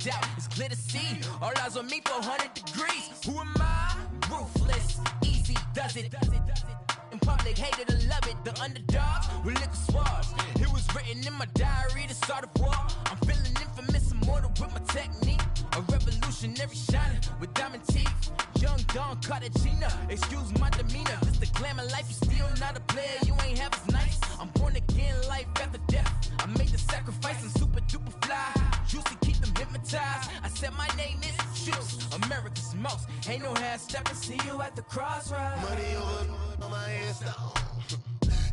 doubt, it's clear to see. All eyes on me for 100 degrees. Who am I? Ruthless, easy does it. In public, hated or love it. The underdogs with liquor swabs. It was written in my diary to start a war. I'm feeling infamous, immortal with my technique. A revolutionary shining with diamond teeth. Young Don Cartagena, excuse my demeanor. This the glamour life, you still not a player. You ain't half as nice. I'm born again, life after death. I made the sacrifice, I'm super duper fly. Used to keep them hypnotized. I said my name is Juice, America's most. Ain't no half stepping. See you at the crossroads. Money over on my hands down.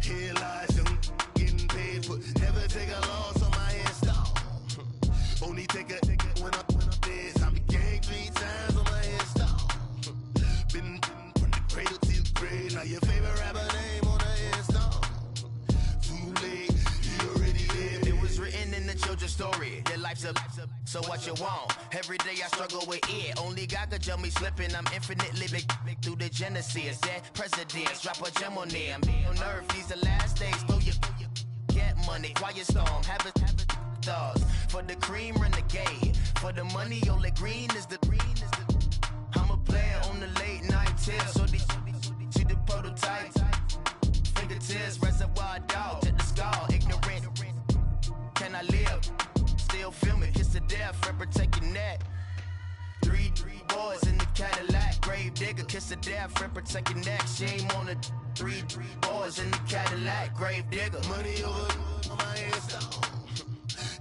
Here lies young, getting paid, but never take a loss on my hands down. Only take a when I'm dead. I be gang 3 times on my hands down. Been from the cradle to the grave. Now your favorite rapper name on the hands down. Too late, you already lived. It was written in the children's story. Their life's a so what you want? Every day I struggle with it. Only God could jump me slipping. I'm infinitely big through the genesis. Dead presidents, drop a gem on them. On earth, these the last days. Throw your get money, quiet storm. Have a thoughts for the cream renegade. For the money, only green is the. I'm a player on the late night tip. So they see the prototype. Fingertips, reservoir dog to the skull. Ignorant. Can I live? Still film it, kiss to death, rep protect your neck. Three boys in the Cadillac, grave digger, kiss to death, rep protect your neck. Shame on the three boys in the Cadillac, grave digger. Money over on my hands down.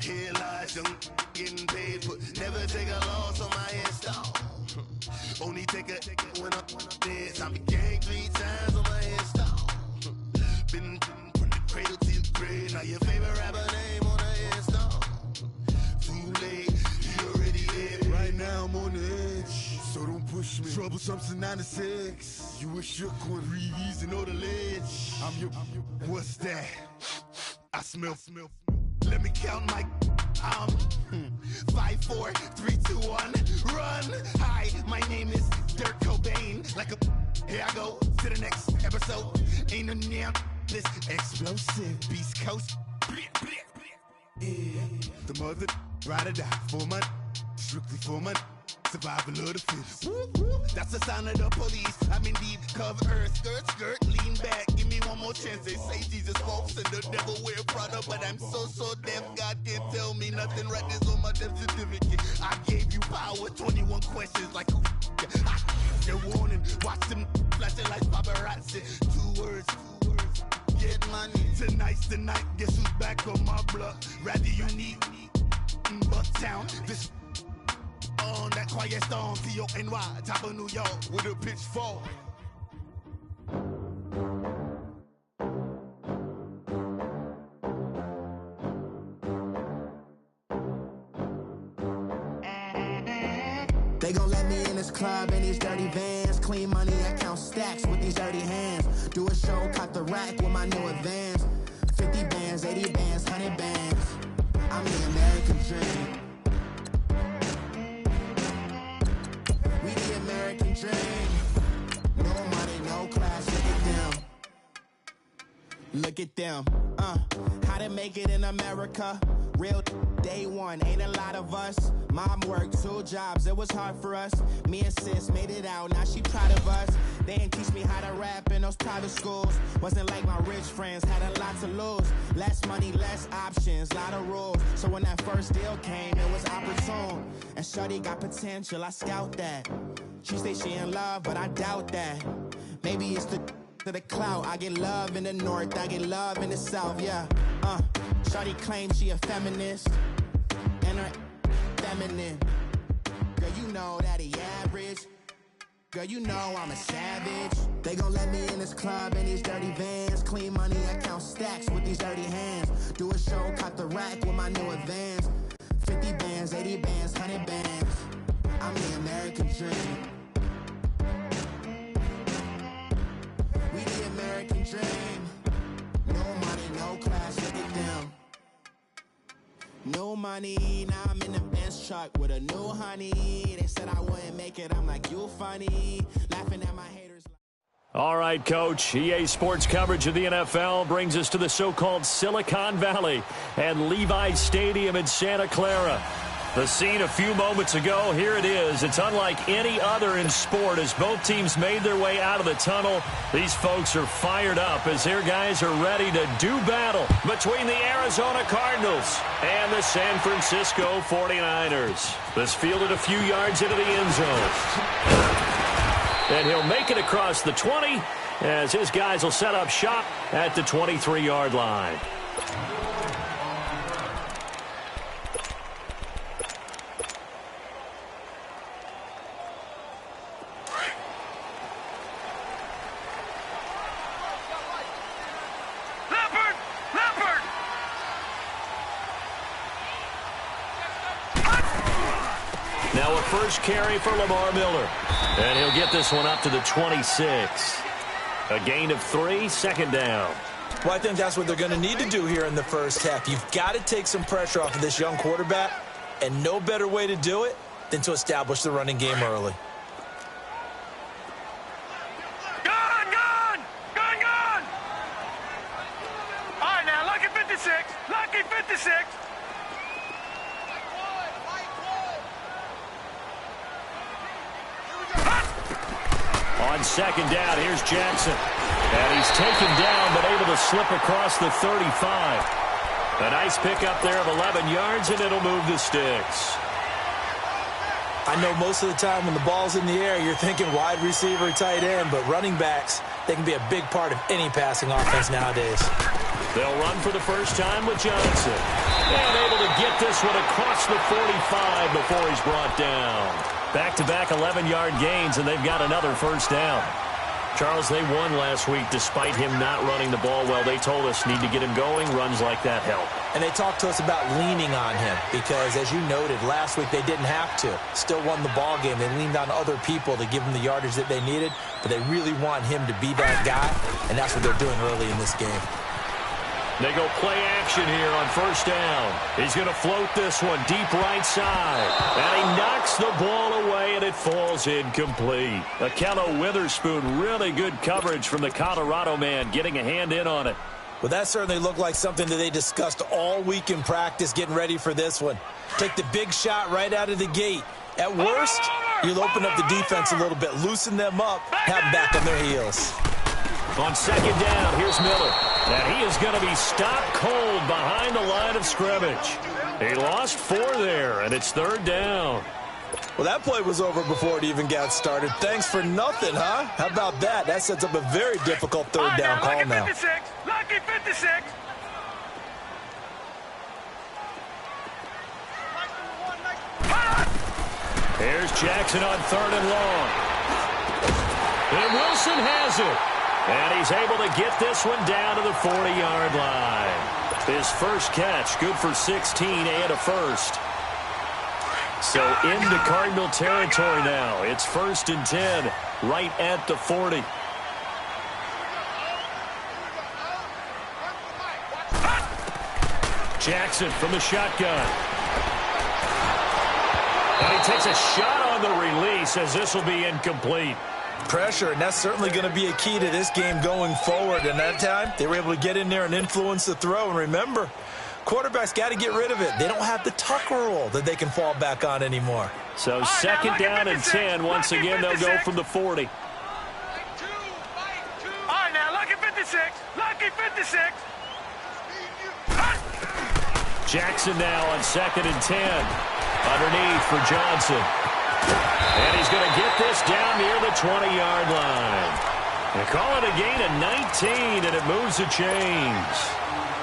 Here lies young, getting paid, but never take a loss on my hands down. Only take a when I'm dead. I be gang 3 times on my hands down. Been from the cradle to the grave. Now your favorite rapper name on the hands down. Too late, you already lived. Right now I'm on the edge, so don't push me. Troublesome to 96. You a shook one, breeze and know the ledge. I'm your. What's that? I smell. Let me count my. 5, 4, 3, 2, 1, run. Hi, my name is Dirk Cobain. Like a. Here I go to the next episode. Ain't no damn this explosive Beast Coast. Yeah. The mother ride or die for money, strictly for money. Survival of the fittest. That's the sound of the police. I'm indeed cover earth, skirt, lean back. Give me one more chance. They say Jesus walks and the devil wear Prada, but I'm so deaf. God can't tell me nothing. Right this on my death certificate. I gave you power. 21 questions like who? They're warning. Watch them flashing like paparazzi. 2 words. Get money. Tonight's the night. Guess who's back on my block? Rather unique. Bucktown. This. On that quiet storm, T-O-N-Y, top of New York, with a pitchfork. They gon' let me in this club in these dirty vans. Clean money, I count stacks with these dirty hands. Do a show, caught the rack with my new advance. 50 bands, 80 bands, 100 bands. I'm the American dream. We the American dream. No money, no class, look at them. Look at them, how to make it in America. Real day one, ain't a lot of us. Mom worked 2 jobs, it was hard for us. Me and sis made it out, now she proud of us. They didn't teach me how to rap in those private schools. Wasn't like my rich friends, had a lot to lose. Less money, less options, lot of rules. So when that first deal came, it was opportune. And shorty got potential, I scout that. She say she in love, but I doubt that. Maybe it's the clout. I get love in the north, I get love in the south, yeah. Shorty claims she a feminist, and her feminine. Girl, you know that he average. Girl, you know I'm a savage. They gon' let me in this club in these dirty vans. Clean money, I count stacks with these dirty hands. Do a show, caught the rack with my new advance. 50 bands, 80 bands, 100 bands. I'm the American dream. We the American dream. No money, no class, look at them. No money, now I'm in the Benz truck with a new honey. They said I wouldn't make it, I'm like, you funny. Laughing at my haters. All right, Coach. EA Sports coverage of the NFL brings us to the so-called Silicon Valley and Levi's Stadium in Santa Clara. The scene a few moments ago, here it is. It's unlike any other in sport as both teams made their way out of the tunnel. These folks are fired up as their guys are ready to do battle between the Arizona Cardinals and the San Francisco 49ers. This fielded a few yards into the end zone. And he'll make it across the 20 as his guys will set up shop at the 23-yard line. Now a first carry for Lamar Miller. And he'll get this one up to the 26. A gain of 3, second down. Well, I think that's what they're going to need to do here in the first half. You've got to take some pressure off of this young quarterback, and no better way to do it than to establish the running game early. Gone! All right, now, lucky 56. Lucky 56. On second down, here's Jackson. And he's taken down, but able to slip across the 35. A nice pickup there of 11 yards, and it'll move the sticks. I know most of the time when the ball's in the air, you're thinking wide receiver, tight end, but running backs, they can be a big part of any passing offense nowadays. They'll run for the first time with Johnson. And able to get this one across the 45 before he's brought down. Back-to-back 11-yard gains, and they've got another first down. Charles, they won last week despite him not running the ball well. They told us need to get him going. Runs like that help. And they talked to us about leaning on him because, as you noted, last week they didn't have to. Still won the ball game. They leaned on other people to give them the yardage that they needed, but they really want him to be that guy, and that's what they're doing early in this game. They go play action here on first down. He's going to float this one deep right side. And he knocks the ball away, and it falls incomplete. Akello Witherspoon, really good coverage from the Colorado man, getting a hand in on it. Well, that certainly looked like something that they discussed all week in practice, getting ready for this one. Take the big shot right out of the gate. At worst, you'll open up the defense a little bit, loosen them up, have them back on their heels. On second down, here's Miller. And he is going to be stopped cold behind the line of scrimmage. He lost 4 there, and it's third down. Well, that play was over before it even got started. Thanks for nothing, huh? How about that? That sets up a very difficult third down call now. Lucky 56. Here's Jackson on third and long. And Wilson has it. And he's able to get this one down to the 40-yard line. His first catch, good for 16 and a first. So into Cardinal territory now. It's 1st and 10, right at the 40. Jackson from the shotgun. And he takes a shot on the release as this will be incomplete. Pressure, and that's certainly going to be a key to this game going forward. And that time, they were able to get in there and influence the throw. And remember, quarterbacks got to get rid of it. They don't have the tuck rule that they can fall back on anymore. So second down and 10. Once again, they'll go from the 40. All right, now, lucky 56. Lucky 56. Jackson now on second and 10. Underneath for Johnson. And he's going to get this down near the 20-yard line. They call it a gain of 19, and it moves the chains.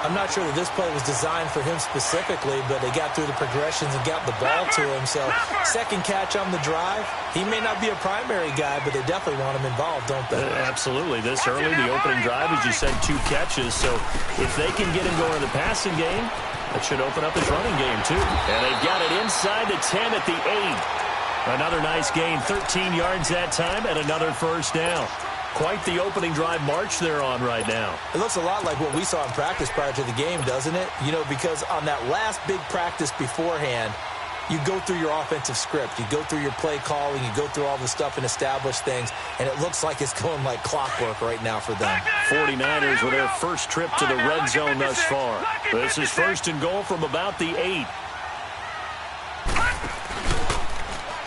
I'm not sure that this play was designed for him specifically, but they got through the progressions and got the ball to him. So second catch on the drive. He may not be a primary guy, but they definitely want him involved, don't they? Absolutely. This early, the opening drive, as you said, 2 catches. So if they can get him going in the passing game, that should open up his running game, too. And they've got it inside the 10 at the 8. Another nice gain, 13 yards that time, and another first down. Quite the opening drive march they're on right now. It looks a lot like what we saw in practice prior to the game, doesn't it? You know, because on that last big practice beforehand, you go through your offensive script. You go through your play calling. You go through all the stuff and establish things. And it looks like it's going like clockwork right now for them. 49ers with their first trip to the red zone thus far. This is 1st and goal from about the 8.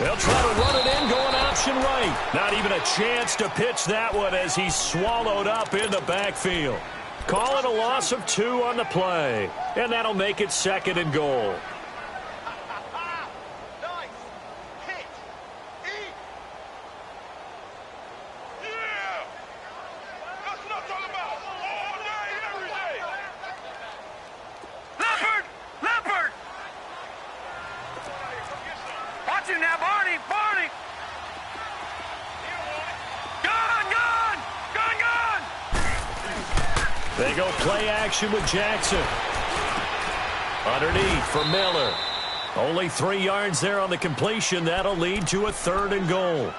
They'll try to run it in, going option right. Not even a chance to pitch that one as he's swallowed up in the backfield. Call it a loss of 2 on the play, and that'll make it 2nd and goal. They go play action with Jackson. Underneath for Miller. Only 3 yards there on the completion. That'll lead to a 3rd and goal.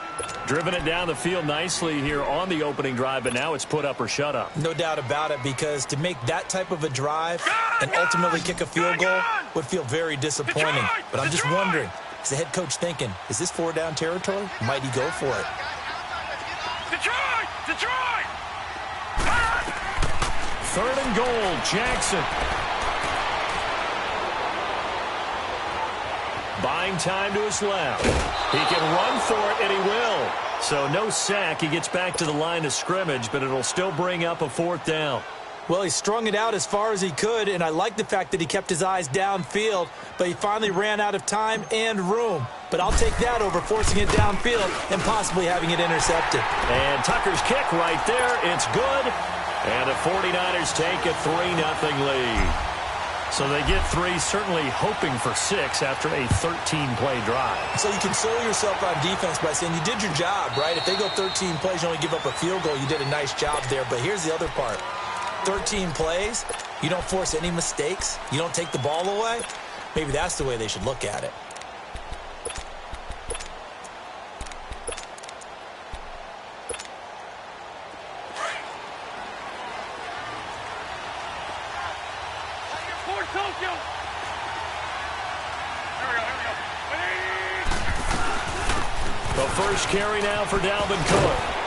Driven it down the field nicely here on the opening drive, but now it's put up or shut up. No doubt about it, because to make that type of a drive and ultimately kick a field goal would feel very disappointing. But I'm just wondering, is the head coach thinking, is this 4-down territory? Might he go for it? Detroit! Detroit! 3rd and goal, Jackson. Buying time to his left. He can run for it, and he will. So no sack. He gets back to the line of scrimmage, but it'll still bring up a 4th down. Well, he strung it out as far as he could, and I like the fact that he kept his eyes downfield, but he finally ran out of time and room. But I'll take that over forcing it downfield and possibly having it intercepted. And Tucker's kick right there. It's good. And the 49ers take a 3-0 lead. So they get 3, certainly hoping for 6 after a 13-play drive. So you console yourself on defense by saying you did your job, right? If they go 13 plays, you only give up a field goal, you did a nice job there. But here's the other part. 13 plays, you don't force any mistakes, you don't take the ball away. Maybe that's the way they should look at it. The first carry now for Dalvin Cook.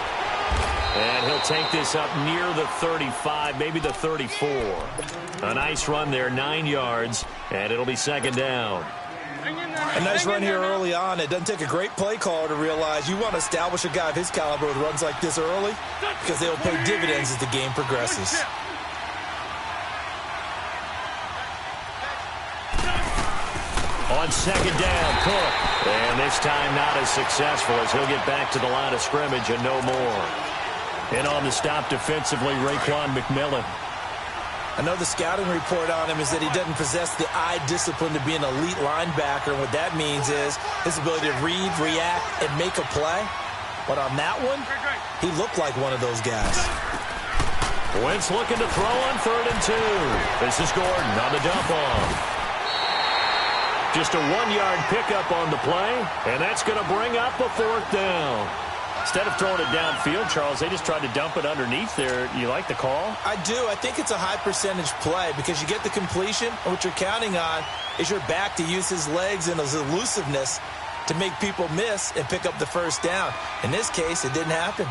And he'll take this up near the 35, maybe the 34. A nice run there, 9 yards, and it'll be 2nd down. A nice run here early on. It doesn't take a great play caller to realize you want to establish a guy of his caliber with runs like this early, because they'll pay dividends as the game progresses. On 2nd down, Cook. And this time not as successful as he'll get back to the line of scrimmage and no more. And on the stop defensively, Raekwon McMillan. I know the scouting report on him is that he doesn't possess the eye discipline to be an elite linebacker. And what that means is his ability to read, react, and make a play. But on that one, he looked like one of those guys. Wentz looking to throw on 3rd and 2. This is Gordon on the dump off. Just a 1-yard pickup on the play, and that's going to bring up a 4th down. Instead of throwing it downfield, Charles, they just tried to dump it underneath there. You like the call? I do. I think it's a high-percentage play because you get the completion, and what you're counting on is your back to use his legs and his elusiveness to make people miss and pick up the 1st down. In this case, it didn't happen.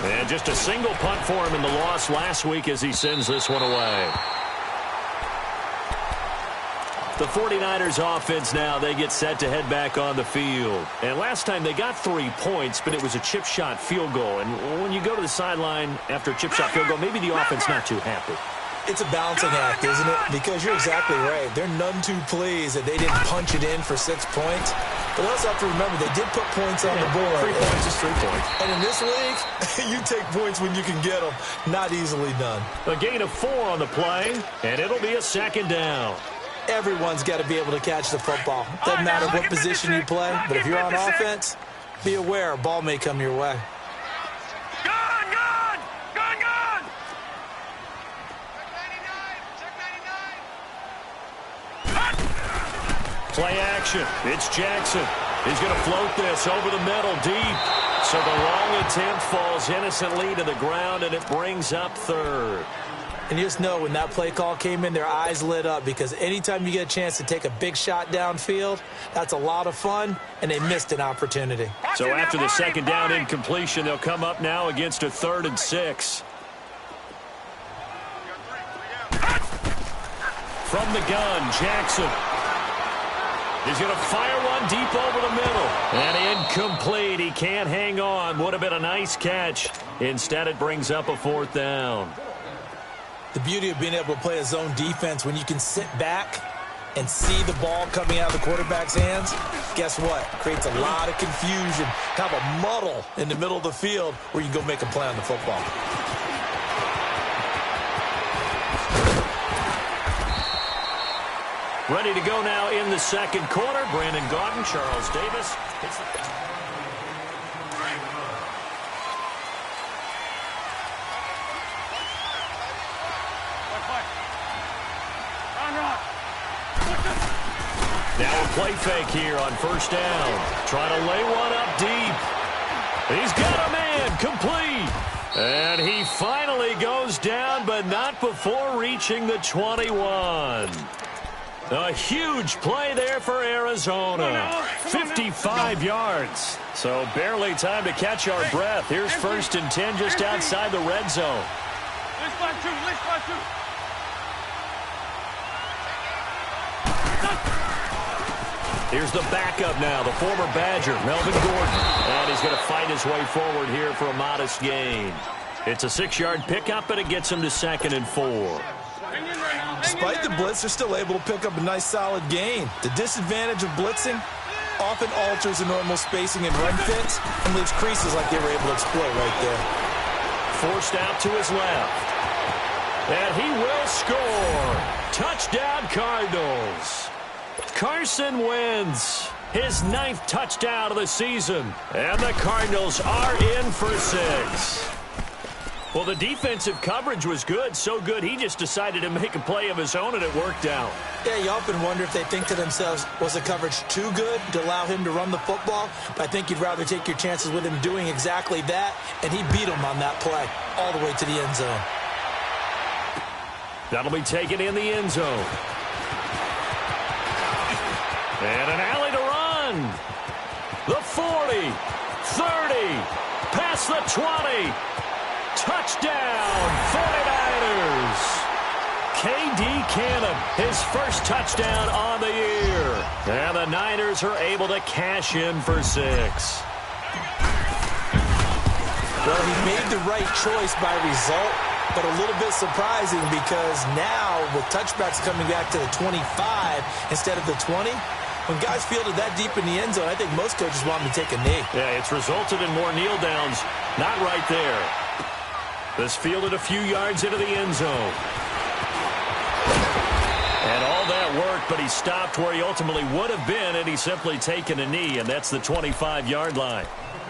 And just a single punt for him in the loss last week as he sends this one away. The 49ers offense now, they get set to head back on the field. And last time they got 3 points, but it was a chip shot field goal. And when you go to the sideline after a chip shot field goal, maybe the offense not too happy. It's a balancing act, isn't it? Because you're exactly right. They're none too pleased that they didn't punch it in for 6 points. But also have to remember, they did put points on the board. 3 points is 3 points. And in this league, you take points when you can get them. Not easily done. A gain of 4 on the play, and it'll be a 2nd down. Everyone's got to be able to catch the football. Doesn't matter what position you play, but if you're on offense, be aware a ball may come your way. Play action. It's Jackson. He's going to float this over the middle deep. So the long attempt falls innocently to the ground, and it brings up 3rd. And you just know when that play call came in, their eyes lit up because anytime you get a chance to take a big shot downfield, that's a lot of fun, and they missed an opportunity. So after the 2nd down incompletion, they'll come up now against a 3rd and 6. from the gun. Jackson. He's going to fire one deep over the middle. And incomplete. He can't hang on. Would have been a nice catch. Instead, it brings up a 4th down. The beauty of being able to play a zone defense when you can sit back and see the ball coming out of the quarterback's hands, guess what? Creates a lot of confusion, kind of a muddle in the middle of the field where you can go make a play on the football. Ready to go now in the second quarter. Brandon Gaudin, Charles Davis. Now a play fake here on first down. Trying to lay one up deep. He's got a man, complete. And he finally goes down, but not before reaching the 21. A huge play there for Arizona. 55 yards. So barely time to catch our breath. Here's 1st and 10 just outside the red zone. Here's the backup now, the former Badger, Melvin Gordon. And he's going to fight his way forward here for a modest gain. It's a 6-yard pickup, and it gets him to 2nd and 4. Despite the blitz, they're still able to pick up a nice, solid gain. The disadvantage of blitzing often alters the normal spacing and run fits and leaves creases like they were able to exploit right there. Forced out to his left. And he will score. Touchdown, Cardinals. Carson Wentz, his 9th touchdown of the season. And the Cardinals are in for 6. Well, the defensive coverage was good, so good he just decided to make a play of his own, and it worked out. Yeah, you often wonder if they think to themselves, was the coverage too good to allow him to run the football? But I think you'd rather take your chances with him doing exactly that, and he beat him on that play all the way to the end zone. That'll be taken in the end zone. And an alley to run. The 40, 30, past the 20. Touchdown, 49ers. K.D. Cannon, his first touchdown on the year. And the Niners are able to cash in for 6. Well, he made the right choice by result, but a little bit surprising because now with touchbacks coming back to the 25 instead of the 20, when guys fielded that deep in the end zone, I think most coaches want them to take a knee. Yeah, it's resulted in more kneel downs. Not right there. This fielded a few yards into the end zone. And all that worked, but he stopped where he ultimately would have been, and he's simply taken a knee, and that's the 25-yard line.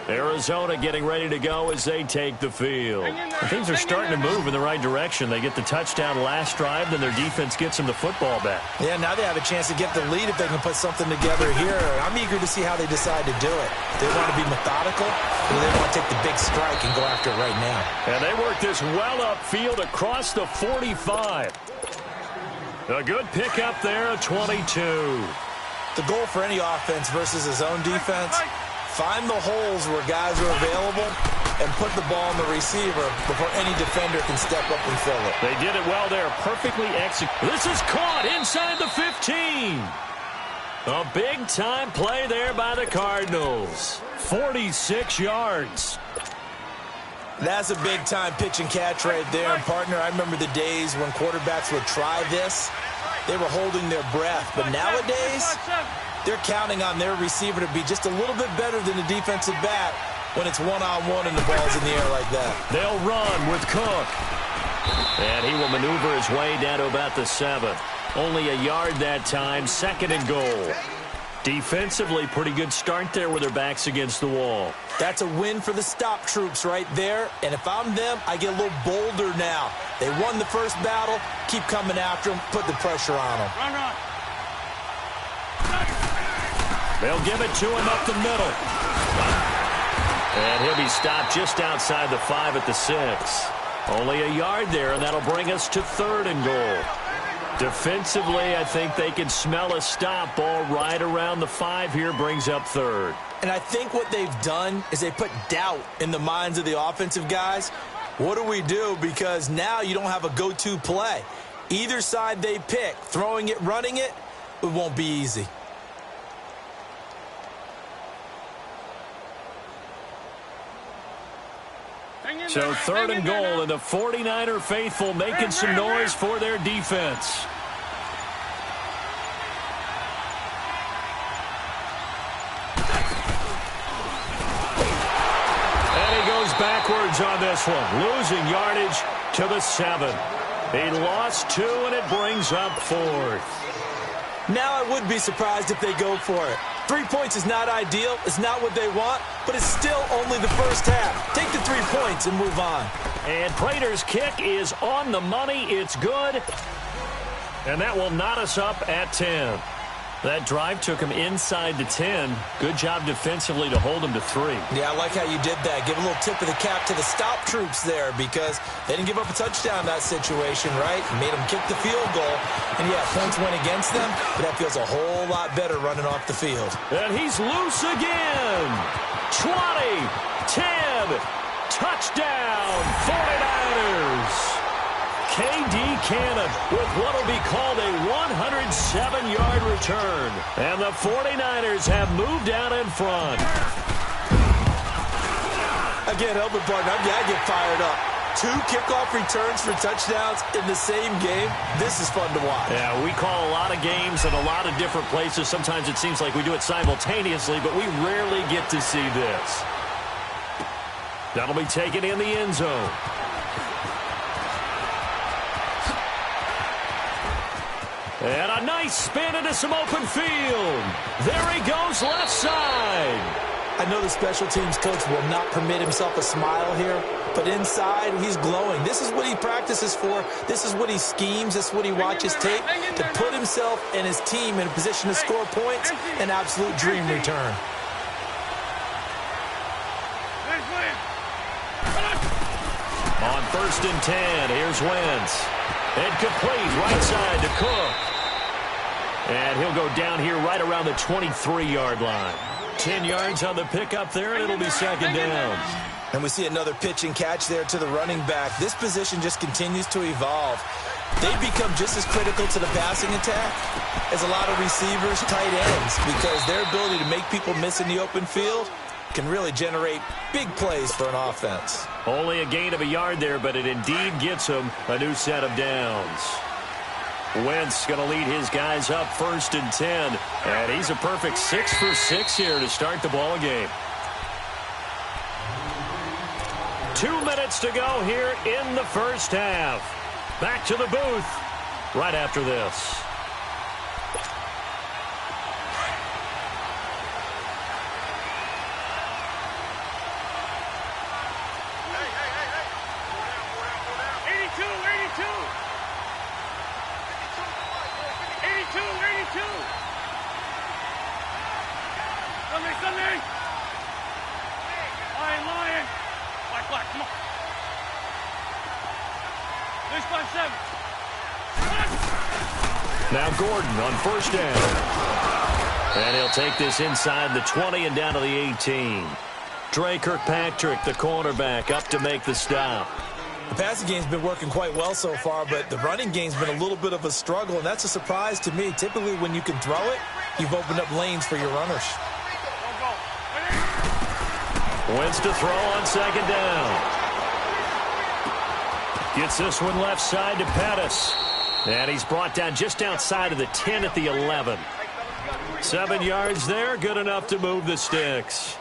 Arizona getting ready to go as they take the field. Things are starting to move in the right direction. They get the touchdown last drive, then their defense gets them the football back. Yeah, now they have a chance to get the lead if they can put something together here. I'm eager to see how they decide to do it. They want to be methodical, or they want to take the big strike and go after it right now. And they work this well upfield across the 45. A good pickup there at 22. The goal for any offense versus his own defense, find the holes where guys are available and put the ball on the receiver before any defender can step up and fill it. They did it well there, perfectly executed. This is caught inside the 15. A big-time play there by the Cardinals. 46 yards. That's a big-time pitch and catch right there. And, partner, I remember the days when quarterbacks would try this. They were holding their breath. But nowadays, they're counting on their receiver to be just a little bit better than the defensive back when it's one-on-one and the ball's in the air like that. They'll run with Cook. And he will maneuver his way down to about the 7. Only a yard that time, 2nd and goal. Defensively, pretty good start there with their backs against the wall. That's a win for the stop troops right there. And if I'm them, I get a little bolder now. They won the first battle. Keep coming after them. Put the pressure on them. Run. They'll give it to him up the middle. And he'll be stopped just outside the 5 at the 6. Only a yard there, and that'll bring us to 3rd and goal. Defensively, I think they can smell a stop. Ball right around the 5 here, brings up 3rd. And I think what they've done is they put doubt in the minds of the offensive guys. What do we do? Because now you don't have a go-to play. Either side they pick, throwing it, running it, it won't be easy. So 3rd and goal, and the 49er faithful making some noise for their defense. And he goes backwards on this one, losing yardage to the 7. He lost 2, and it brings up 4th. Now I would be surprised if they go for it. 3 points is not ideal. It's not what they want, but it's still only the first half. Take the 3 points and move on. And Prater's kick is on the money. It's good. And that will knot us up at 10. That drive took him inside the 10. Good job defensively to hold him to 3. Yeah, I like how you did that. Give a little tip of the cap to the stop troops there because they didn't give up a touchdown in that situation, right? Made them kick the field goal. And, yeah, points went against them, but that feels a whole lot better running off the field. And he's loose again. 20, 10, touchdown, 49ers. K.D. Cannon with what will be called a 107-yard return. And the 49ers have moved out in front. Again, Elbert Barton, I get fired up. 2 kickoff returns for touchdowns in the same game. This is fun to watch. Yeah, we call a lot of games in a lot of different places. Sometimes it seems like we do it simultaneously, but we rarely get to see this. That'll be taken in the end zone. And a nice spin into some open field. There he goes, left side. I know the special teams coach will not permit himself a smile here, but inside, he's glowing. This is what he practices for. This is what he schemes. This is what he watches tape to put himself and his team in a position to score points. An absolute dream return. On 1st and 10, here's Wentz. Incomplete, right side to Cook. And he'll go down here right around the 23-yard line. 10 yards on the pickup there, and it'll be 2nd down. And we see another pitch and catch there to the running back. This position just continues to evolve. They become just as critical to the passing attack as a lot of receivers, tight ends, because their ability to make people miss in the open field can really generate big plays for an offense. Only a gain of a yard there, but it indeed gets him a new set of downs. Wentz going to lead his guys up 1st and 10. And he's a perfect 6 for 6 here to start the ball game. 2 minutes to go here in the first half. Back to the booth right after this. Now Gordon on 1st down. And he'll take this inside the 20 and down to the 18. Dre Kirkpatrick, the cornerback, up to make the stop. The passing game's been working quite well so far, but the running game's been a little bit of a struggle, and that's a surprise to me. Typically, when you can throw it, you've opened up lanes for your runners. Wentz to throw on 2nd down. Gets this one left side to Pettis. And he's brought down just outside of the 10 at the 11. 7 yards there, good enough to move the sticks.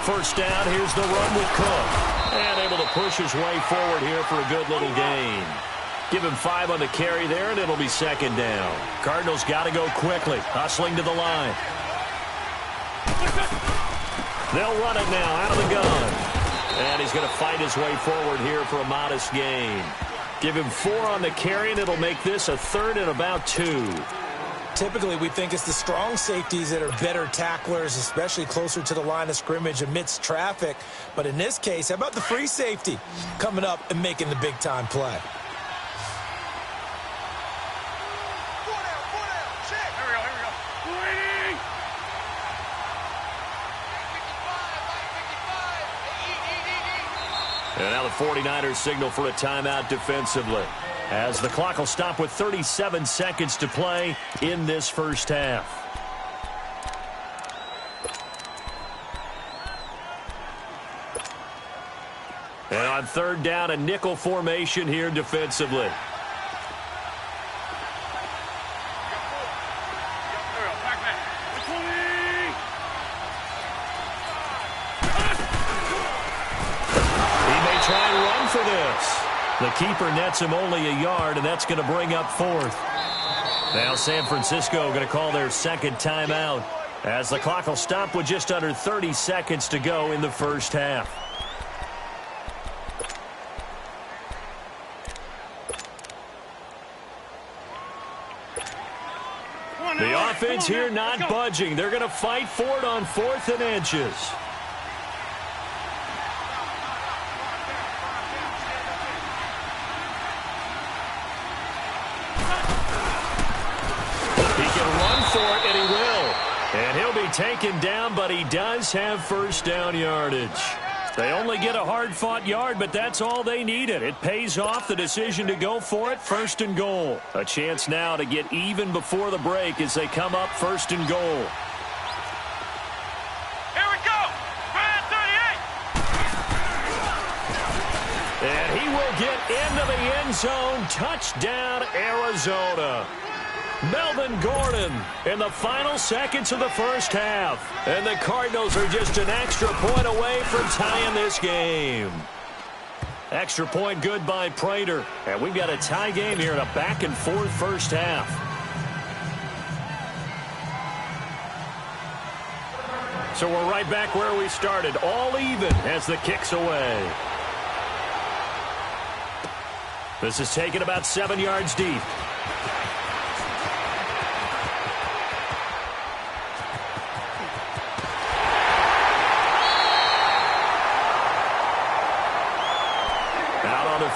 First down, here's the run with Cook. And able to push his way forward here for a good little gain. Give him 5 on the carry there, and it'll be 2nd down. Cardinals got to go quickly, hustling to the line. They'll run it now out of the gun. And he's going to fight his way forward here for a modest gain. Give him 4 on the carry, and it'll make this a 3rd and about 2. Typically, we think it's the strong safeties that are better tacklers, especially closer to the line of scrimmage amidst traffic. But in this case, how about the free safety coming up and making the big-time play? And now the 49ers signal for a timeout defensively, as the clock will stop with 37 seconds to play in this first half. And on third down, a nickel formation here defensively. The keeper nets him only a yard, and that's going to bring up fourth. Now San Francisco going to call their second timeout, as the clock will stop with just under 30 seconds to go in the first half. The offense here not budging. They're going to fight for it on 4th and inches. And he'll be taken down, but he does have first down yardage. They only get a hard-fought yard, but that's all they needed. It pays off the decision to go for it, 1st and goal. A chance now to get even before the break as they come up 1st and goal. Here we go! Brand 38! And he will get into the end zone. Touchdown, Arizona. Melvin Gordon in the final seconds of the first half. And the Cardinals are just an extra point away from tying this game. Extra point good by Prater. And we've got a tie game here in a back-and-forth first half. So we're right back where we started. All even as the kick's away. This is taken about 7 yards deep.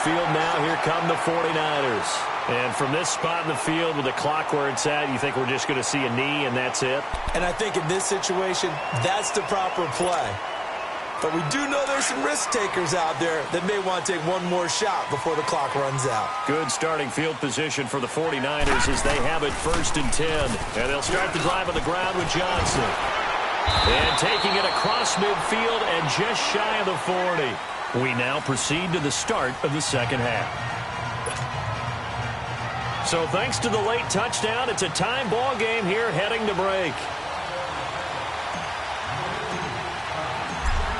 Field now, here come the 49ers. And from this spot in the field with the clock where it's at, you think we're just going to see a knee and that's it? And I think in this situation, that's the proper play. But we do know there's some risk takers out there that may want to take one more shot before the clock runs out. Good starting field position for the 49ers as they have it 1st and 10. And they'll start the drive on the ground with Johnson. And taking it across midfield and just shy of the 40. We now proceed to the start of the second half. So thanks to the late touchdown, it's a time ball game here heading to break.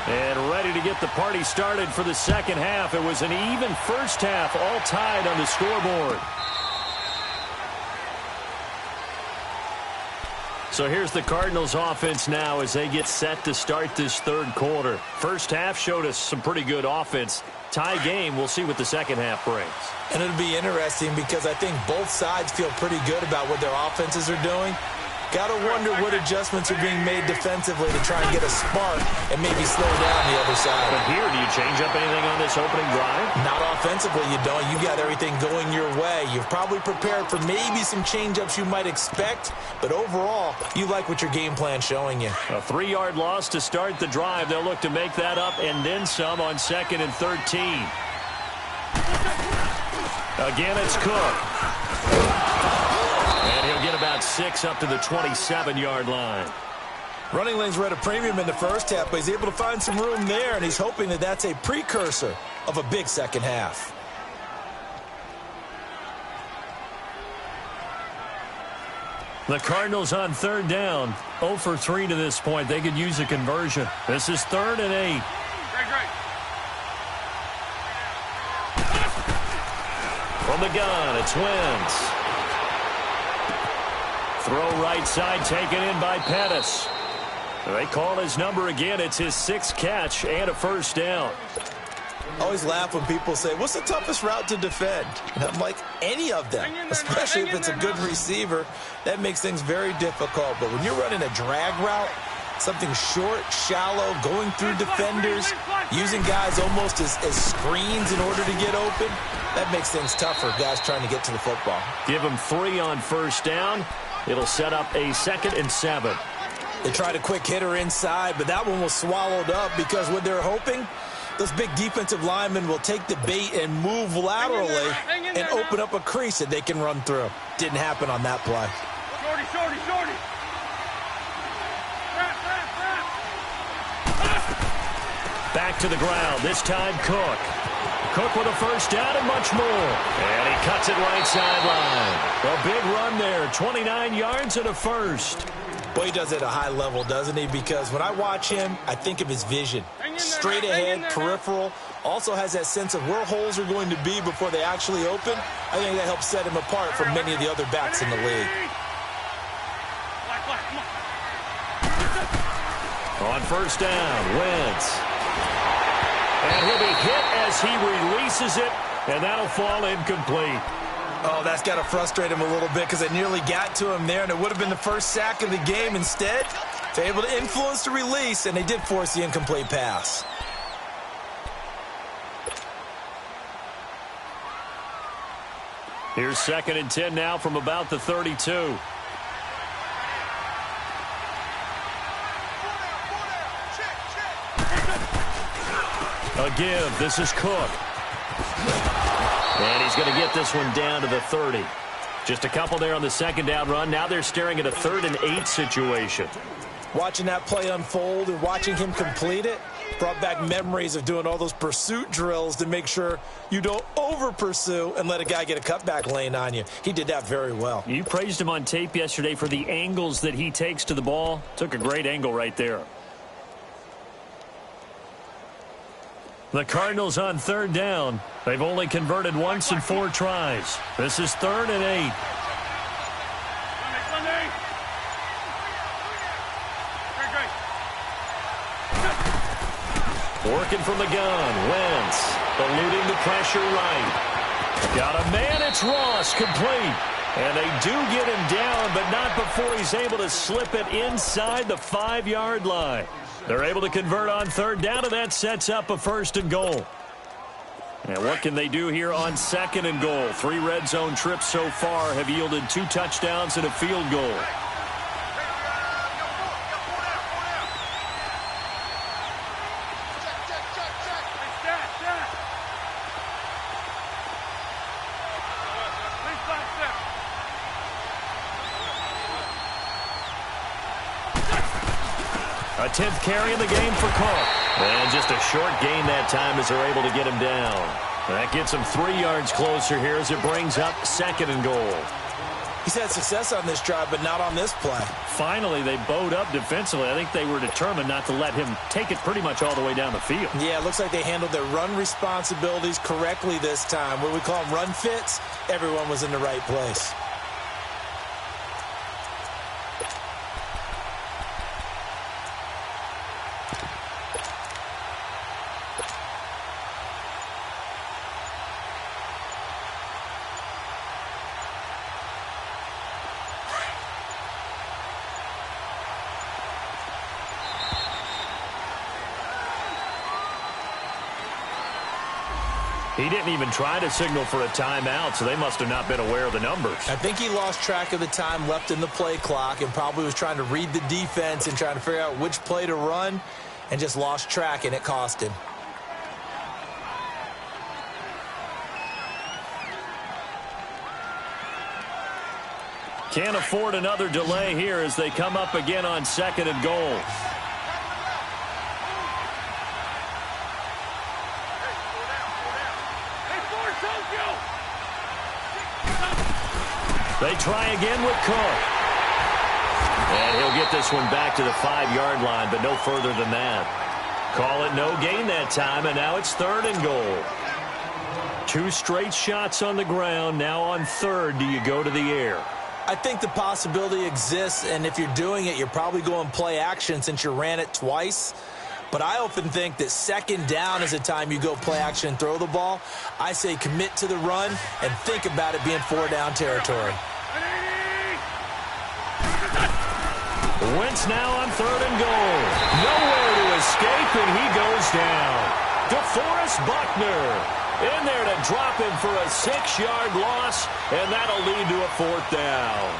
And ready to get the party started for the second half. It was an even first half, all tied on the scoreboard. So here's the Cardinals offense now as they get set to start this third quarter. First half showed us some pretty good offense. Tie game, we'll see what the second half brings. And it'll be interesting because I think both sides feel pretty good about what their offenses are doing. Got to wonder what adjustments are being made defensively to try and get a spark and maybe slow down the other side. But here, do you change up anything on this opening drive? Not offensively, you don't. You got everything going your way. You've probably prepared for maybe some change-ups you might expect, but overall, you like what your game plan's showing you. A 3-yard loss to start the drive. They'll look to make that up and then some on 2nd and 13. Again, it's Cook. And he'll get about 6 up to the 27-yard line. Running lanes were at a premium in the first half, but he's able to find some room there, and he's hoping that that's a precursor of a big second half. The Cardinals on third down, 0 for 3 to this point. They could use a conversion. This is 3rd and 8. Great. From the gun, it's Wentz. Throw right side taken in by Pettis. They call his number again. It's his 6th catch and a first down. I always laugh when people say, what's the toughest route to defend? And I'm like, any of them, especially if it's a good receiver. That makes things very difficult. But when you're running a drag route, something short, shallow, going through defenders, using guys almost as screens in order to get open, that makes things tougher, guys trying to get to the football. Give him 3 on first down. It'll set up a 2nd and 7. They tried a quick hitter inside, but that one was swallowed up because what they're hoping those big defensive linemen will take the bait and move laterally and open up a crease that they can run through. Didn't happen on that play. Shorty, shorty, shorty. Back to the ground, this time Cook. Cook with a first down and much more. And he cuts it right sideline. A big run there, 29 yards and a first. Boy, he does it at a high level, doesn't he? Because when I watch him, I think of his vision. Straight ahead, peripheral. Also has that sense of where holes are going to be before they actually open. I think that helps set him apart from many of the other backs in the league. On first down, Wentz. And he'll be hit as he releases it, and that'll fall incomplete. Oh, that's got to frustrate him a little bit because it nearly got to him there, and it would have been the first sack of the game. Instead, they're able to influence the release, and they did force the incomplete pass. Here's 2nd and 10 now from about the 32. A give. This is Cook. And he's going to get this one down to the 30. Just a couple there on the second down run. Now they're staring at a 3rd and 8 situation. Watching that play unfold and watching him complete it brought back memories of doing all those pursuit drills to make sure you don't over-pursue and let a guy get a cutback lane on you. He did that very well. You praised him on tape yesterday for the angles that he takes to the ball. Took a great angle right there. The Cardinals on 3rd down. They've only converted once in 4 tries. This is 3rd and 8. Working from the gun. Wentz eluding the pressure right. Got a man. It's Ross. Complete. And they do get him down, but not before he's able to slip it inside the 5-yard line. They're able to convert on 3rd down, and that sets up a 1st and goal. And what can they do here on 2nd and goal? 3 red zone trips so far have yielded 2 touchdowns and a field goal. A 10th carry in the game for Cook. And just a short gain that time as they're able to get him down. That gets him 3 yards closer here as it brings up 2nd and goal. He's had success on this drive, but not on this play. Finally, they bowed up defensively. I think they were determined not to let him take it pretty much all the way down the field. Yeah, it looks like they handled their run responsibilities correctly this time. What we call them run fits, everyone was in the right place. He didn't even try to signal for a timeout, so they must have not been aware of the numbers. I think he lost track of the time left in the play clock and probably was trying to read the defense and trying to figure out which play to run and just lost track, and it cost him. Can't afford another delay here as they come up again on 2nd and goal. They try again with Cook. And he'll get this one back to the 5-yard line, but no further than that. Call it no gain that time, and now it's 3rd and goal. 2 straight shots on the ground. Now on 3rd, do you go to the air? I think the possibility exists, and if you're doing it, you're probably going play action since you ran it twice. But I often think that 2nd down is the time you go play action and throw the ball. I say commit to the run and think about it being 4-down territory. Wentz now on 3rd and goal. Nowhere to escape, and he goes down. DeForest Buckner in there to drop him for a 6-yard loss, and that'll lead to a 4th down.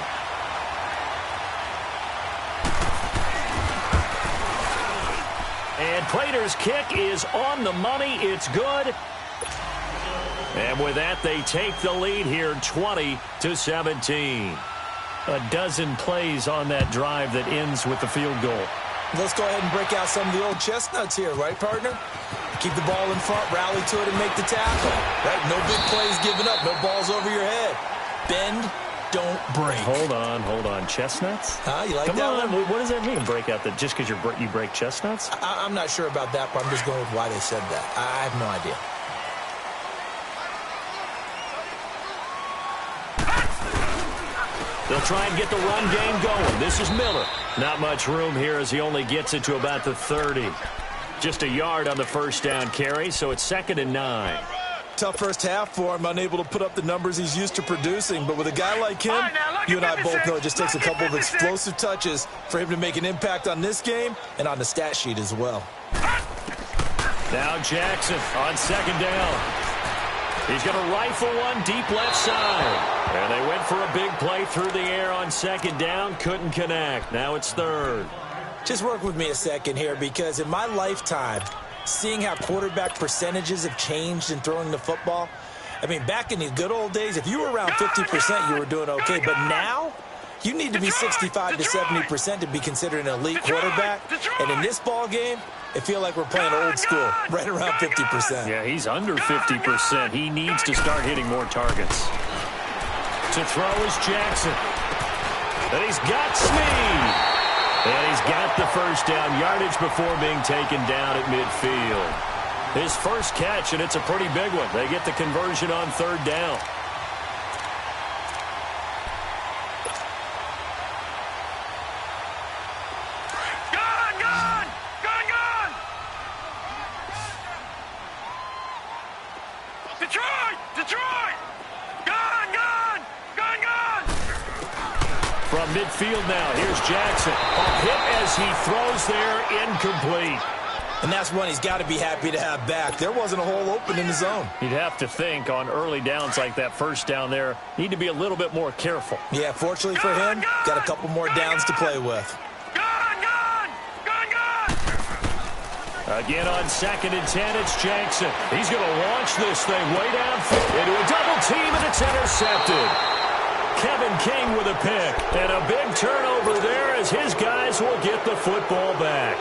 And Prater's kick is on the money. It's good. And with that, they take the lead here 20-17. A dozen plays on that drive that ends with the field goal. Let's go ahead and break out some of the old chestnuts here, right, partner? Keep the ball in front, rally to it, and make the tackle. Right? No big plays given up, no balls over your head. Bend, don't break. Hold on. Chestnuts? You like Come that on. one? What does that mean, break out? That just because you break chestnuts? I'm not sure about that, but I'm just going with why they said that. I have no idea. They'll try and get the run game going. This is Miller. Not much room here as he only gets it to about the 30. Just a yard on the first down carry, so it's 2nd and 9. Tough first half for him, unable to put up the numbers he's used to producing. But with a guy like him, you and I both know it just takes a couple of explosive touches for him to make an impact on this game and on the stat sheet as well. Now Jackson on 2nd down. He's going to rifle one deep left side. And they went for a big play through the air on 2nd down. Couldn't connect. Now it's 3rd. Just work with me a second here, because in my lifetime, seeing how quarterback percentages have changed in throwing the football, I mean, back in the good old days, if you were around 50%, you were doing okay. But now, you need to be 65 to 70% to be considered an elite quarterback. And in this ball game, I feel like we're playing old school, right around 50%. Yeah, he's under 50%. He needs to start hitting more targets. To throw is Jackson. And he's got Snead. And he's got the first down yardage before being taken down at midfield. His first catch, and it's a pretty big one. They get the conversion on 3rd down. Detroit! Gone! From midfield now, here's Jackson. A hit as he throws there, incomplete. And that's one he's got to be happy to have back. There wasn't a hole open in the zone. You'd have to think on early downs like that first down there, need to be a little bit more careful. Yeah, fortunately for him, got a couple more downs to play with. Again on 2nd and 10, it's Jackson. He's going to launch this thing way downfield into a double team, and it's intercepted. Kevin King with a pick, and a big turnover there as his guys will get the football back.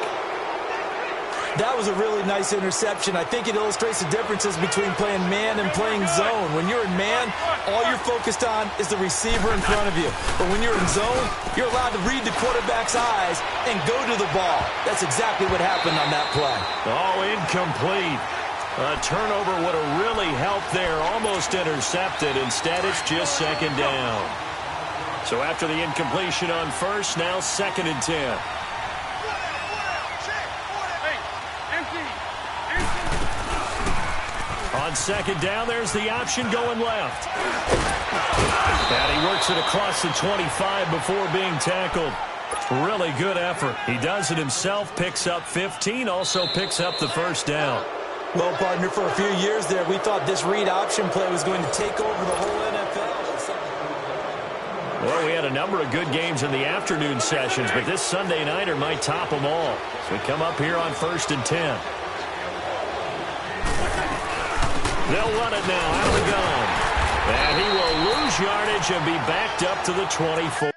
That was a really nice interception. I think it illustrates the differences between playing man and playing zone. When you're in man, all you're focused on is the receiver in front of you. But when you're in zone, you're allowed to read the quarterback's eyes and go to the ball. That's exactly what happened on that play. Oh, incomplete. A turnover would have really helped there. Almost intercepted. Instead, it's just 2nd down. So after the incompletion on first, now 2nd and 10. On 2nd down, there's the option going left. And he works it across the 25 before being tackled. Really good effort. He does it himself, picks up 15, also picks up the first down. Well, partner, for a few years there, we thought this read option play was going to take over the whole NFL. Well, we had a number of good games in the afternoon sessions, but this Sunday nighter might top them all. So we come up here on 1st and 10. They'll run it now out of the gun. And he will lose yardage and be backed up to the 24.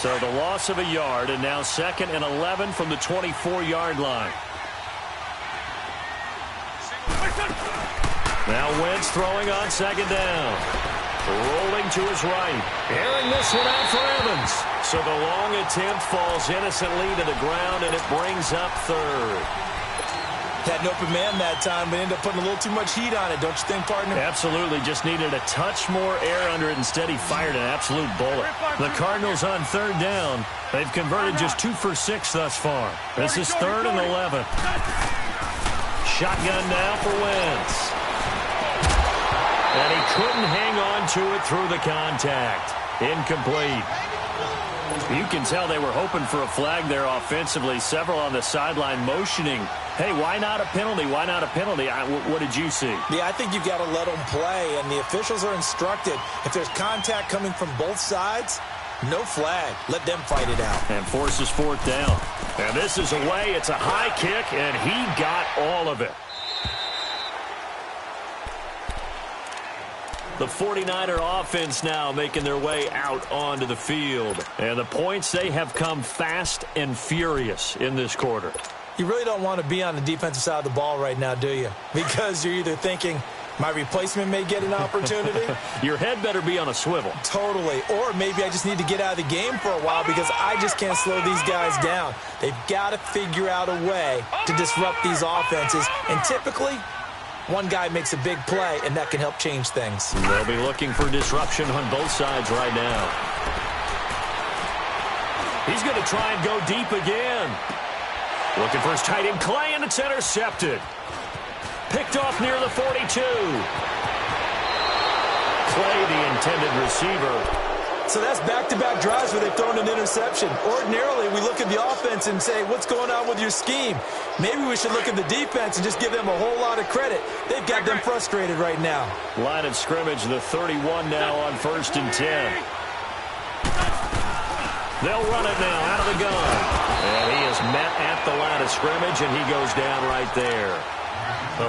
So the loss of a yard, and now 2nd and 11 from the 24-yard line. Now Wentz throwing on 2nd down. Rolling to his right. Airing this one out for Evans. So the long attempt falls innocently to the ground, and it brings up 3rd. Had an open man that time, but ended up putting a little too much heat on it, don't you think, partner? Absolutely. Just needed a touch more air under it. Instead, he fired an absolute bullet. The Cardinals on third down. They've converted just 2 for 6 thus far. This is 3rd and 11. Shotgun now for Wentz. And he couldn't hang on to it through the contact. Incomplete. You can tell they were hoping for a flag there offensively. Several on the sideline motioning, hey, why not a penalty? Why not a penalty? What did you see? Yeah, I think you've got to let them play, and the officials are instructed. If there's contact coming from both sides, no flag. Let them fight it out. And forces 4th down. And this is away. It's a high kick, and he got all of it. The 49er offense now making their way out onto the field. And the points, they have come fast and furious in this quarter. You really don't want to be on the defensive side of the ball right now, do you? Because you're either thinking, my replacement may get an opportunity. Your head better be on a swivel. Totally. Or maybe I just need to get out of the game for a while because I just can't slow these guys down. They've got to figure out a way to disrupt these offenses. And typically, one guy makes a big play, and that can help change things. They'll be looking for disruption on both sides right now. He's going to try and go deep again. Looking for his tight end, Clay, and it's intercepted. Picked off near the 42. Clay, the intended receiver. So that's back-to-back drives where they've thrown an interception. Ordinarily, we look at the offense and say, what's going on with your scheme? Maybe we should look at the defense and just give them a whole lot of credit. They've got them frustrated right now. Line of scrimmage, the 31 now on 1st and 10. They'll run it now out of the gun. And he is met at the line of scrimmage, and he goes down right there.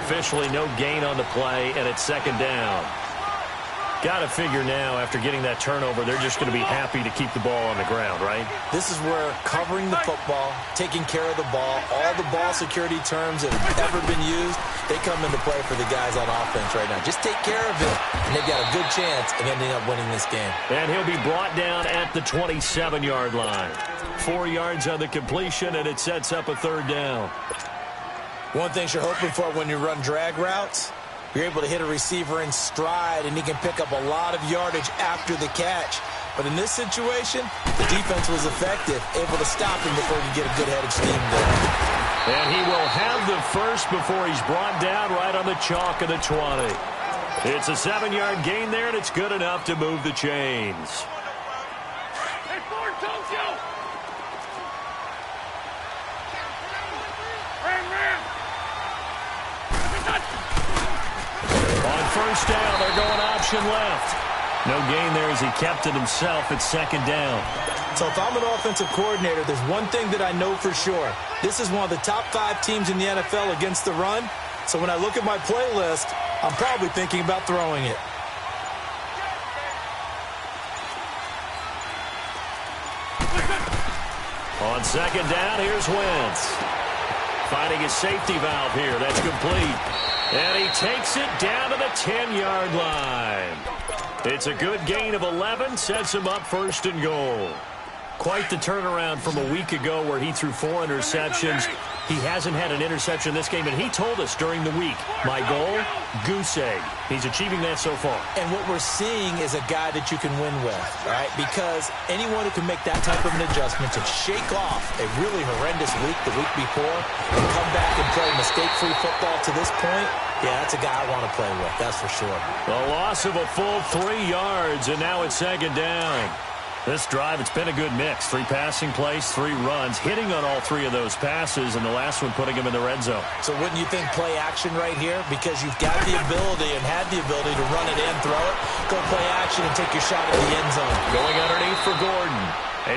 Officially no gain on the play, and it's 2nd down. Got to figure now, after getting that turnover, they're just going to be happy to keep the ball on the ground, right? This is where covering the football, taking care of the ball, all the ball security terms that have ever been used, they come into play for the guys on offense right now. Just take care of it, and they've got a good chance of ending up winning this game. And he'll be brought down at the 27-yard line. 4 yards on the completion, and it sets up a 3rd down. One thing you're hoping for when you run drag routes, you're able to hit a receiver in stride, and he can pick up a lot of yardage after the catch. But in this situation, the defense was effective, able to stop him before he could get a good head of steam there. And he will have the first before he's brought down right on the chalk of the 20. It's a 7-yard gain there, and it's good enough to move the chains. Hey, Ford, don't you? On 1st down, they're going option left. No gain there as he kept it himself at 2nd down. So if I'm an offensive coordinator, there's one thing that I know for sure. This is one of the top 5 teams in the NFL against the run. So when I look at my playlist, I'm probably thinking about throwing it. On 2nd down, here's Wentz. Finding his safety valve here. That's complete. And he takes it down to the 10-yard line. It's a good gain of 11, sets him up 1st and goal. Quite the turnaround from a week ago where he threw 4 interceptions. He hasn't had an interception this game, and he told us during the week, my goal, goose egg. He's achieving that so far. And what we're seeing is a guy that you can win with, right? Because anyone who can make that type of an adjustment to shake off a really horrendous week the week before and come back and play mistake-free football to this point, yeah, that's a guy I want to play with, that's for sure. The loss of a full 3 yards, and now it's 2nd down. This drive, it's been a good mix. 3 passing plays, 3 runs, hitting on all 3 of those passes, and the last one putting him in the red zone. So wouldn't you think play action right here? Because you've got the ability and had the ability to run it and throw it. Go play action and take your shot at the end zone. Going underneath for Gordon.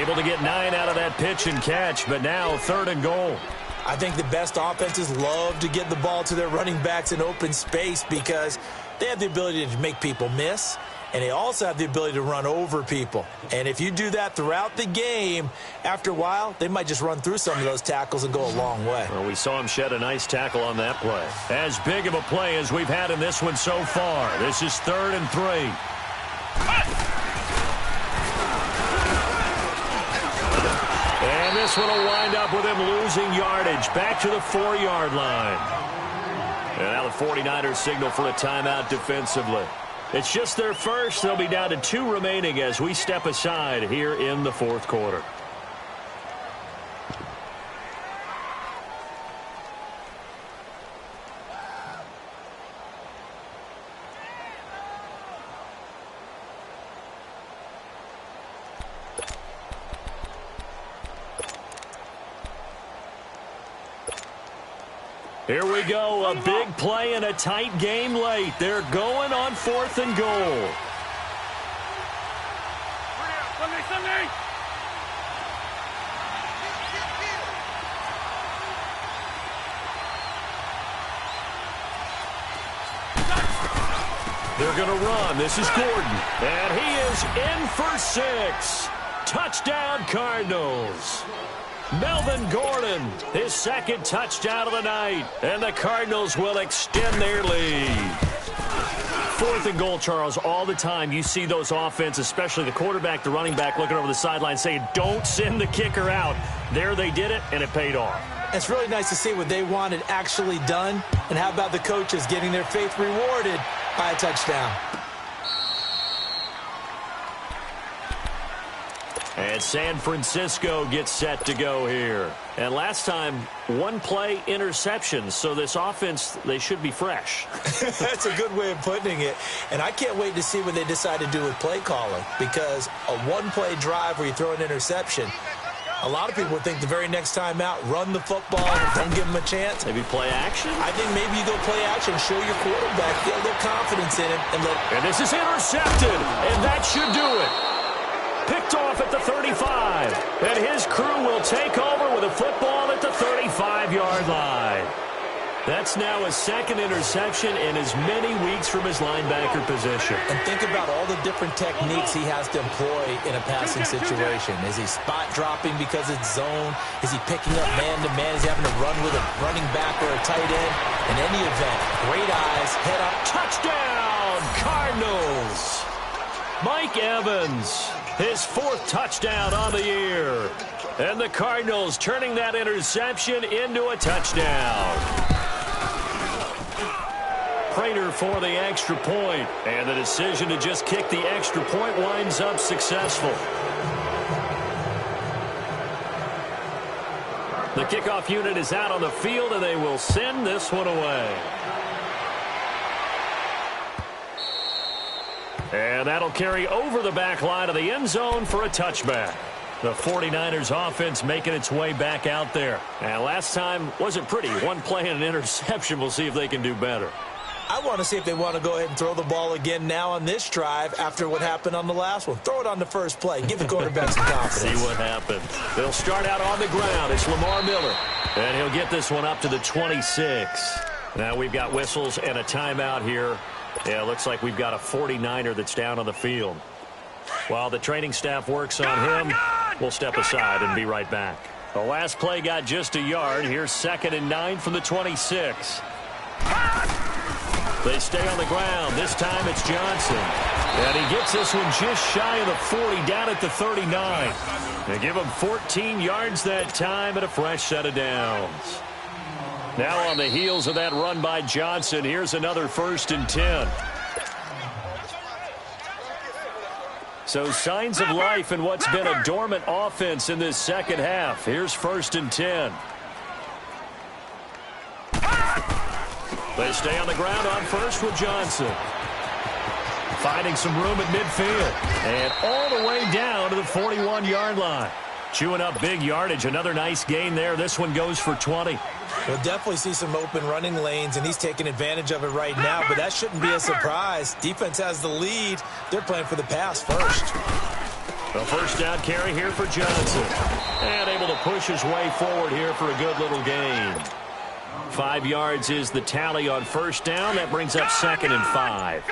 Able to get 9 out of that pitch and catch, but now 3rd and goal. I think the best offenses love to get the ball to their running backs in open space because they have the ability to make people miss, and they also have the ability to run over people. And if you do that throughout the game, after a while, they might just run through some of those tackles and go a long way. Well, we saw him shed a nice tackle on that play. As big of a play as we've had in this one so far. This is 3rd and 3. And this one will wind up with him losing yardage back to the 4-yard line. And now the 49ers signal for a timeout defensively. It's just their first. They'll be down to 2 remaining as we step aside here in the 4th quarter. Here we go, a big play and a tight game late. They're going on 4th and goal. They're going to run. This is Gordon, and he is in for 6. Touchdown, Cardinals. Melvin Gordon, his 2nd touchdown of the night, and the Cardinals will extend their lead. 4th and goal, Charles. All the time you see those offenses, especially the quarterback, the running back, looking over the sideline saying, don't send the kicker out. There they did it, and it paid off. It's really nice to see what they wanted actually done. And how about the coaches getting their faith rewarded by a touchdown? And San Francisco gets set to go here. And last time, 1 play interception. So this offense, they should be fresh. That's a good way of putting it. And I can't wait to see what they decide to do with play calling. Because a 1-play drive where you throw an interception, a lot of people think the very next time out, run the football, don't give them a chance. Maybe play action? I think maybe you go play action, show your quarterback, get a little confidence in him. And this is intercepted, and that should do it. Picked off at the 35, and his crew will take over with a football at the 35-yard line. That's now his 2nd interception in as many weeks from his linebacker position. And think about all the different techniques he has to employ in a passing situation. Is he spot dropping because it's zone? Is he picking up man-to-man? Is he having to run with a running back or a tight end? In any event, great eyes, head up. Touchdown, Cardinals! Mike Evans, his 4th touchdown on the year. And the Cardinals turning that interception into a touchdown. Prater for the extra point, and the decision to just kick the extra point winds up successful. The kickoff unit is out on the field, and they will send this one away. And that'll carry over the back line of the end zone for a touchback. The 49ers offense making its way back out there. And last time wasn't pretty. 1 play and an interception. We'll see if they can do better. I want to see if they want to go ahead and throw the ball again now on this drive after what happened on the last one. Throw it on the first play. Give the quarterback some confidence. See what happens. They'll start out on the ground. It's Lamar Miller. And he'll get this one up to the 26. Now we've got whistles and a timeout here. Yeah, it looks like we've got a 49er that's down on the field. While the training staff works on him, we'll step aside and be right back. The last play got just a yard. Here's 2nd and 9 from the 26. They stay on the ground. This time it's Johnson. And he gets this one just shy of the 40, down at the 39. They give him 14 yards that time and a fresh set of downs. Now on the heels of that run by Johnson, here's another 1st and 10. So signs of life in what's been a dormant offense in this 2nd half. Here's 1st and 10. They stay on the ground on 1st with Johnson. Finding some room at midfield. And all the way down to the 41-yard line. Chewing up big yardage. Another nice gain there. This one goes for 20. We'll definitely see some open running lanes, and he's taking advantage of it right now, but that shouldn't be a surprise. Defense has the lead. They're playing for the pass first. The 1st down carry here for Johnson. And able to push his way forward here for a good little gain. 5 yards is the tally on 1st down. That brings up 2nd and 5.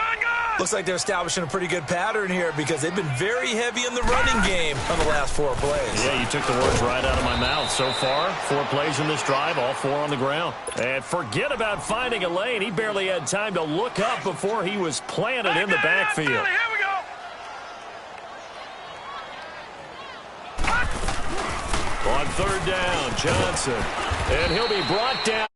Looks like they're establishing a pretty good pattern here because they've been very heavy in the running game on the last 4 plays. Yeah, you took the words right out of my mouth. So far, 4 plays in this drive, all 4 on the ground. And forget about finding a lane. He barely had time to look up before he was planted in the backfield. Here we go. On third down, Johnson. And he'll be brought down.